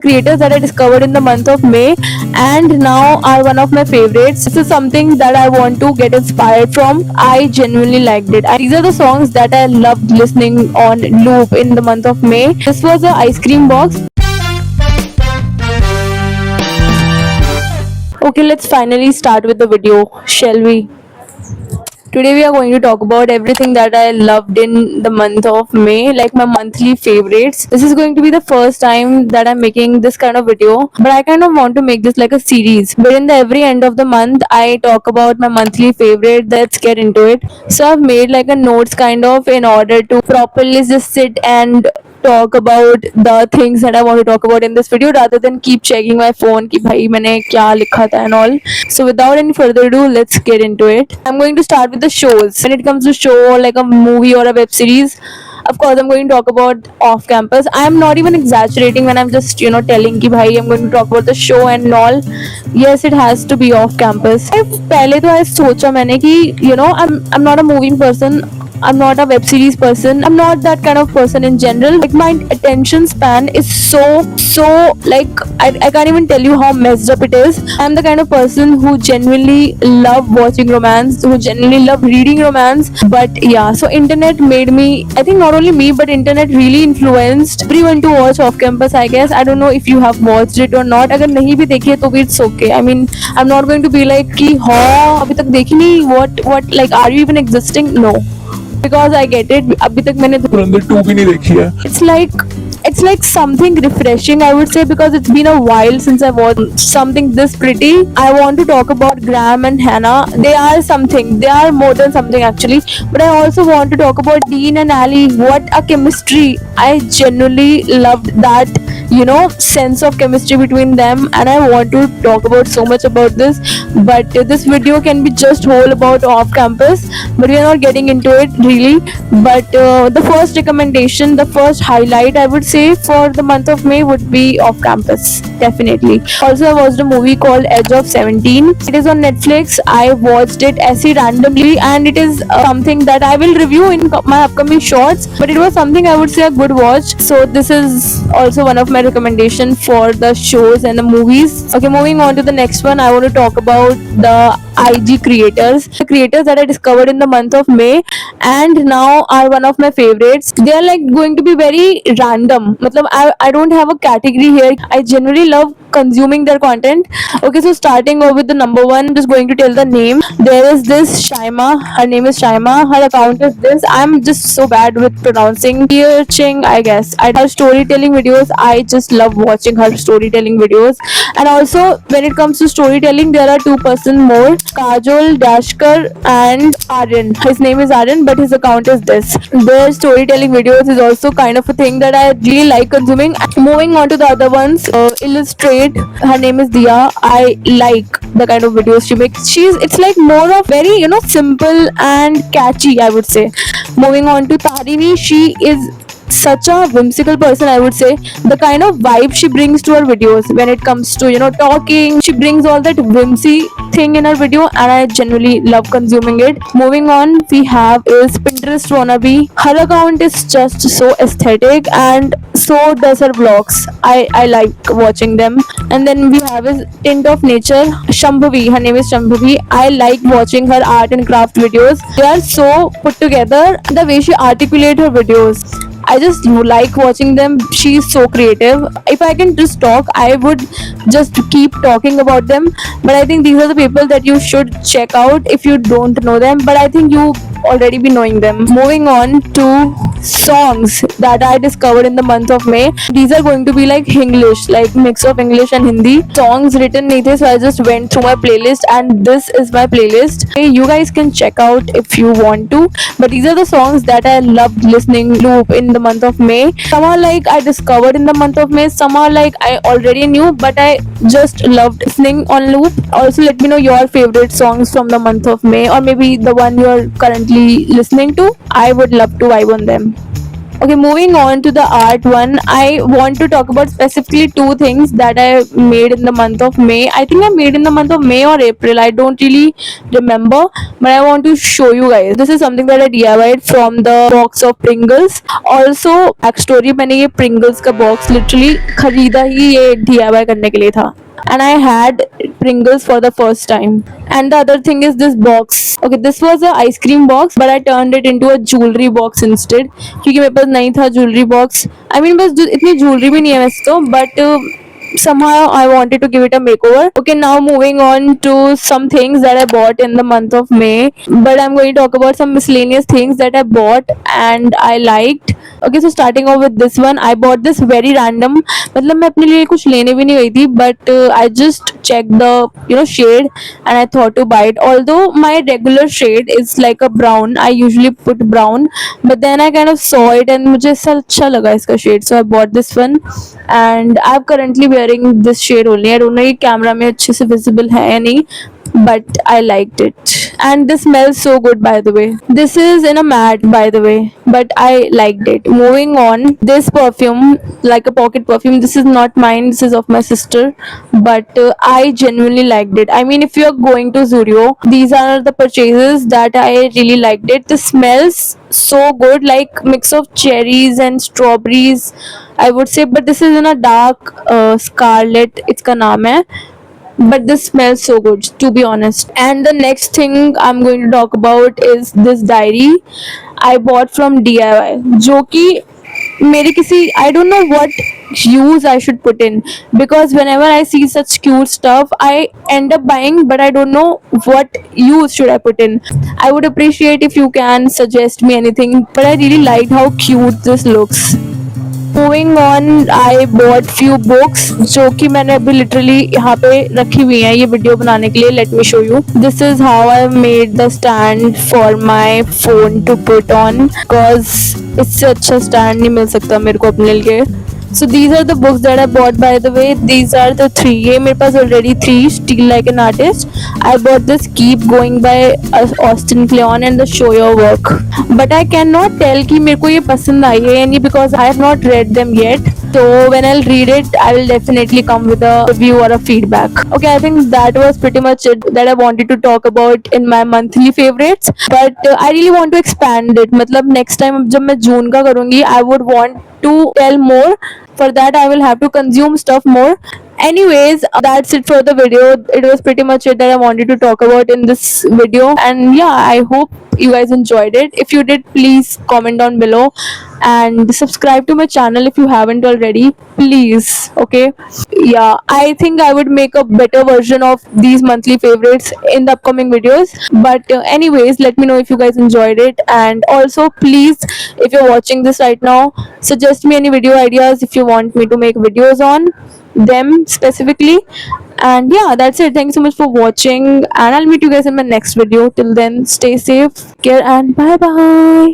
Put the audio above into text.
creators that I discovered in the month of May and now are one of my favorites. This is something that I want to get inspired from. I genuinely liked it. These are the songs that I loved listening on loop in the month of May. This was a ice cream box. Okay, let's finally start with the video, shall we? Today we are going to talk about everything that I loved in the month of May, like my monthly favorites. This is going to be the first time that I'm making this kind of video, but I kind of want to make this like a series wherein the every end of the month I talk about my monthly favorite. Let's get into it. So I've made like a notes kind of in order to properly just sit and talk about the things that I want to talk about in this video rather than keep checking my phone कि भाई मैंने क्या लिखा था and all. So without any further ado, let's get into it. I'm going to start with the shows. When it comes to show or like a movie or a web series, of course I'm going to talk about off campus. I'm not even exaggerating when I'm just telling कि भाई I'm going to talk about the show and all. Yes, it has to be off campus. पहले तो ऐसा सोचा मैंने कि I'm not a movie person. I'm not a web series person. I'm not that kind of person in general. Like my attention span is so like I can't even tell you how messed up it is. I'm the kind of person who genuinely love watching romance, who genuinely love reading romance. But yeah, so internet made me, I think not only me, but internet really influenced everyone to watch off campus, I guess. I don't know if you have watched it or not. अगर नहीं भी देखी है तो भी it's okay. I mean, I'm not going to be like कि हाँ अभी तक देखी नहीं, what like are you even existing? No. Because I get it. अभी तक मैंने धुरंधर 2 भी नहीं देखी है. It's like something refreshing, I would say, because it's been a while since I watched something this pretty. I want to talk about Graham and Hannah. They are something. They are more than something actually. But I also want to talk about Dean and Ali. What a chemistry! I genuinely loved that sense of chemistry between them, and I want to talk about so much about this. But this video can be just whole about off campus, but we are not getting into it really. But the first recommendation, the first highlight I would say for the month of May would be off campus, definitely. Also, I watched a movie called Edge of 17. It is on Netflix. I watched it essay randomly, and it is something that I will review in my upcoming shorts, but it was something I would say a good watch. So this is also one of my recommendation for the shows and the movies. Okay, moving on to the next one, I want to talk about the IG creators, the creators that I discovered in the month of May and now are one of my favorites. They are like going to be very random. मतलब I don't have a category here. I generally love consuming their content. Okay, so starting off with the number one, I'm just going to tell the name. There is this Shaima. Her name is Shaima. Her account is this. I'm just so bad with pronouncing. Dear Ching, I guess. Her storytelling videos, I just love watching her storytelling videos. And also, when it comes to storytelling, there are two person more, Kajol Dashkar and Aryan. His name is Aryan, but his account is this. Their storytelling videos is also kind of a thing that I really like consuming. Moving on to the other ones, Illustrate. Her name is Dia. I like the kind of videos she makes. It's like more of very simple and catchy, I would say. Moving on to Tarini, she is such a whimsical person, I would say. The kind of vibe she brings to her videos when it comes to talking, she brings all that whimsy thing in her video, and I genuinely love consuming it. Moving on, we have is Pinterest wannabe. Her account is just so aesthetic, and so does her vlogs. I like watching them. And then we have is Tint of Nature, Shambhavi. Her name is Shambhavi. I like watching her art and craft videos. They are so put together. The way she articulates her videos, I just like watching them. She's so creative. If I can just talk, I would just keep talking about them. But I think these are the people that you should check out if you don't know them. But I think you already be knowing them. Moving on to songs that I discovered in the month of May. These are going to be like English, like mix of English and Hindi. Songs written nahi the, so I just went through my playlist, and this is my playlist. Okay, you guys can check out if you want to. But these are the songs that I loved listening loop in the month of May. Some are like I discovered in the month of May. Some are like I already knew, but I just loved listening on loop. Also, let me know your favorite songs from the month of May, or maybe the one you are currently listening to. I would love to vibe on them. Okay, moving on to the art one, I want to talk about specifically two things that I made in the month of May. I think I made in the month of May or April. I don't really remember, but I want to show you guys. This is something that I DIYed from the box of Pringles. Also, backstory, मैंने ये Pringles का box literally खरीदा ही ये DIY करने के लिए था. And I had Pringles for the first time. And the other thing is this box. Okay, this was a ice cream box, but I turned it into a jewelry box instead. क्योंकि मेरे पास नहीं था jewelry box. I mean बस इतनी jewelry भी नहीं है वैसे तो, but somehow I wanted to give it a makeover. Okay, now moving on to some things that I bought in the month of May, but I'm going to talk about some miscellaneous things that I bought and I liked. Okay, so starting off with this one, I bought this very random. मतलब मैं अपने लिए कुछ लेने भी नहीं गई थी, but I just checked the shade and I thought to buy it. Although my regular shade is like a brown, I usually put brown, but then I kind of saw it and मुझे ऐसा अच्छा लगा इसका shade, so I bought this one and I'm currently wearing this shade only. I don't know ये camera में अच्छे से visible है या नहीं, but I liked it. And this smells so good, by the way. This is in a matte, by the way, but I liked it. Moving on, this perfume, like a pocket perfume, this is not mine, this is of my sister, but I genuinely liked it. I mean, if you are going to Zudio, these are the purchases that I really liked it. This smells so good, like mix of cherries and strawberries, I would say, but this is in a dark scarlet, इसका नाम है, but this smells so good, to be honest. And the next thing I'm going to talk about is this diary I bought from DIY, जो कि मेरी किसी, I don't know what use I should put in, because whenever I see such cute stuff I end up buying, but I don't know what use should I put in. I would appreciate if you can suggest me anything, but I really liked how cute this looks. Moving on, I bought few books जो कि मैंने अभी literally यहाँ पे रखी हुई हैं ये वीडियो बनाने के लिए. Let me show you. This is how I made the stand for my phone to put on, because इससे अच्छा स्टैंड नहीं मिल सकता मेरे को अपने लिए. So these are the books that I bought, by the way. These are the three. ये मेरे पास already 3. Steal Like an Artist. I bought this Keep Going by Austin Kleon and the Show Your Work. But I cannot tell कि मेरे को ये पसंद आई है या नहीं, because I have not read them yet. So when I'll read it, I will definitely come with a review or a feedback. Okay, I think that was pretty much it that I wanted to talk about in my monthly favorites. But I really want to expand it. मतलब next time जब मैं जून का करूँगी, I would want to tell more. For that I will have to consume stuff more. Anyways, that's it for the video. It was pretty much it that I wanted to talk about in this video, and yeah, I hope you guys enjoyed it. If you did, please comment down below and subscribe to my channel if you haven't already, please. Okay, yeah, I think I would make a better version of these monthly favorites in the upcoming videos, but anyways, let me know if you guys enjoyed it. And also, please, if you're watching this right now, suggest me any video ideas if you want me to make videos on them specifically. And yeah, that's it. Thank you so much for watching, and I'll meet you guys in my next video. Till then, stay safe, care, and bye bye.